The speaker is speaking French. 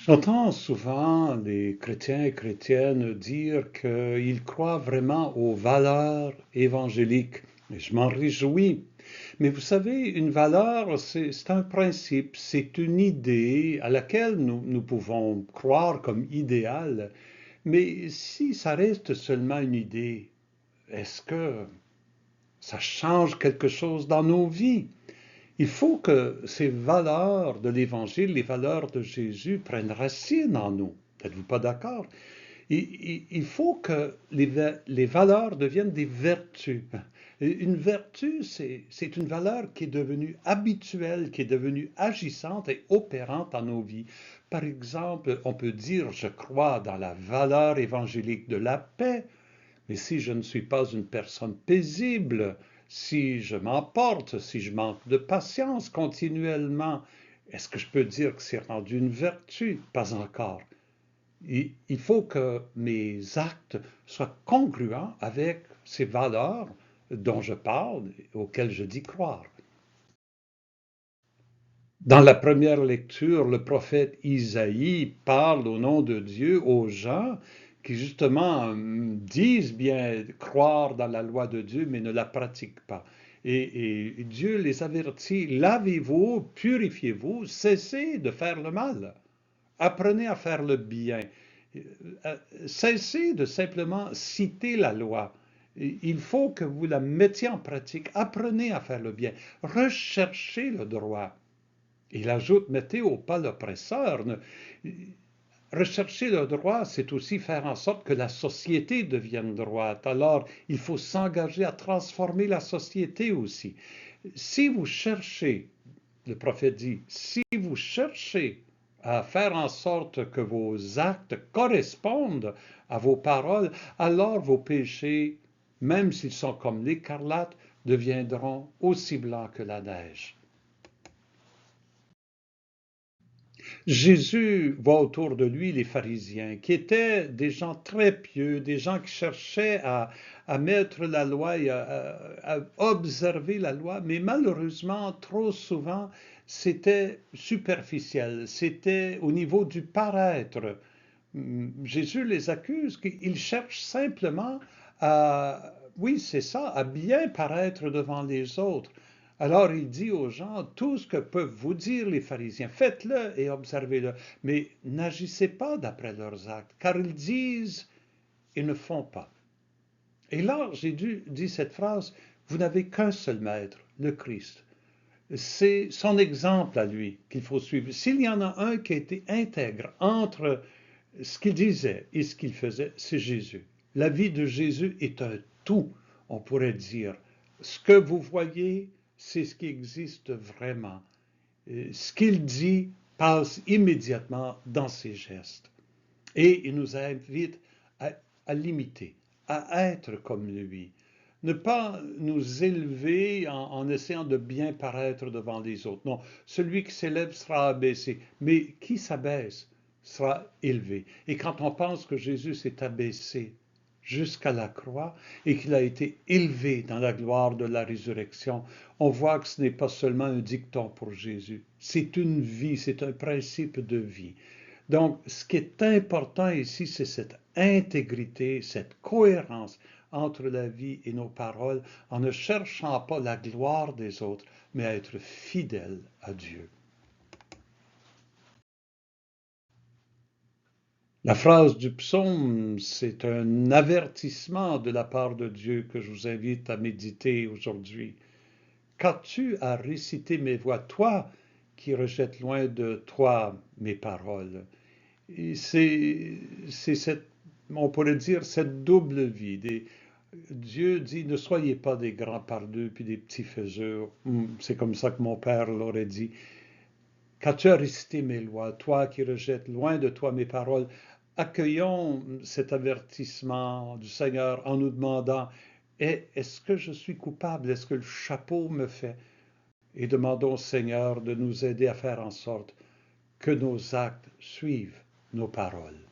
J'entends souvent les chrétiens et chrétiennes dire qu'ils croient vraiment aux valeurs évangéliques. Et je m'en réjouis. Mais vous savez, une valeur, c'est un principe, c'est une idée à laquelle nous pouvons croire comme idéal. Mais si ça reste seulement une idée, est-ce que ça change quelque chose dans nos vies? Il faut que ces valeurs de l'Évangile, les valeurs de Jésus prennent racine en nous. N'êtes-vous pas d'accord? Il faut que les valeurs deviennent des vertus. Une vertu, c'est une valeur qui est devenue habituelle, qui est devenue agissante et opérante dans nos vies. Par exemple, on peut dire, je crois dans la valeur évangélique de la paix, mais si je ne suis pas une personne paisible, si je m'emporte, si je manque de patience continuellement, est-ce que je peux dire que c'est rendu une vertu? Pas encore. Il faut que mes actes soient congruents avec ces valeurs dont je parle, auxquelles je dis croire. Dans la première lecture, le prophète Isaïe parle au nom de Dieu aux gens qui justement disent bien croire dans la loi de Dieu mais ne la pratiquent pas. Et Dieu les avertit, lavez-vous, purifiez-vous, cessez de faire le mal, apprenez à faire le bien, cessez de simplement citer la loi. Il faut que vous la mettiez en pratique, apprenez à faire le bien, recherchez le droit. Il ajoute, mettez au pas l'oppresseur. Rechercher le droit, c'est aussi faire en sorte que la société devienne droite. Alors, il faut s'engager à transformer la société aussi. Si vous cherchez, le prophète dit, si vous cherchez à faire en sorte que vos actes correspondent à vos paroles, alors vos péchés, même s'ils sont comme l'écarlate, deviendront aussi blancs que la neige. Jésus voit autour de lui les pharisiens, qui étaient des gens très pieux, des gens qui cherchaient à mettre la loi et à observer la loi, mais malheureusement, trop souvent, c'était superficiel, c'était au niveau du paraître. Jésus les accuse qu'ils cherchent simplement à, oui, c'est ça, à bien paraître devant les autres. Alors il dit aux gens, tout ce que peuvent vous dire les pharisiens, faites-le et observez-le, mais n'agissez pas d'après leurs actes, car ils disent et ne font pas. Et là, Jésus dit cette phrase, vous n'avez qu'un seul maître, le Christ. C'est son exemple à lui qu'il faut suivre. S'il y en a un qui a été intègre entre ce qu'il disait et ce qu'il faisait, c'est Jésus. La vie de Jésus est un tout, on pourrait dire. Ce que vous voyez, c'est ce qui existe vraiment. Ce qu'il dit passe immédiatement dans ses gestes. Et il nous invite à l'imiter, à être comme lui. Ne pas nous élever en essayant de bien paraître devant les autres. Non, celui qui s'élève sera abaissé, mais qui s'abaisse sera élevé. Et quand on pense que Jésus s'est abaissé jusqu'à la croix et qu'il a été élevé dans la gloire de la résurrection, on voit que ce n'est pas seulement un dicton pour Jésus, c'est une vie, c'est un principe de vie. Donc, ce qui est important ici, c'est cette intégrité, cette cohérence entre la vie et nos paroles, en ne cherchant pas la gloire des autres, mais à être fidèle à Dieu. La phrase du psaume, c'est un avertissement de la part de Dieu que je vous invite à méditer aujourd'hui. Qu'as-tu à réciter mes voix, toi qui rejettes loin de toi mes paroles? C'est cette, on pourrait dire, cette double vie. Dieu dit, ne soyez pas des grands pardeux puis des petits faiseurs. C'est comme ça que mon père l'aurait dit. Qu'as-tu à réciter mes lois, toi qui rejettes loin de toi mes paroles? Accueillons cet avertissement du Seigneur en nous demandant, est-ce que je suis coupable? Est-ce que le chapeau me fait? Et demandons au Seigneur de nous aider à faire en sorte que nos actes suivent nos paroles.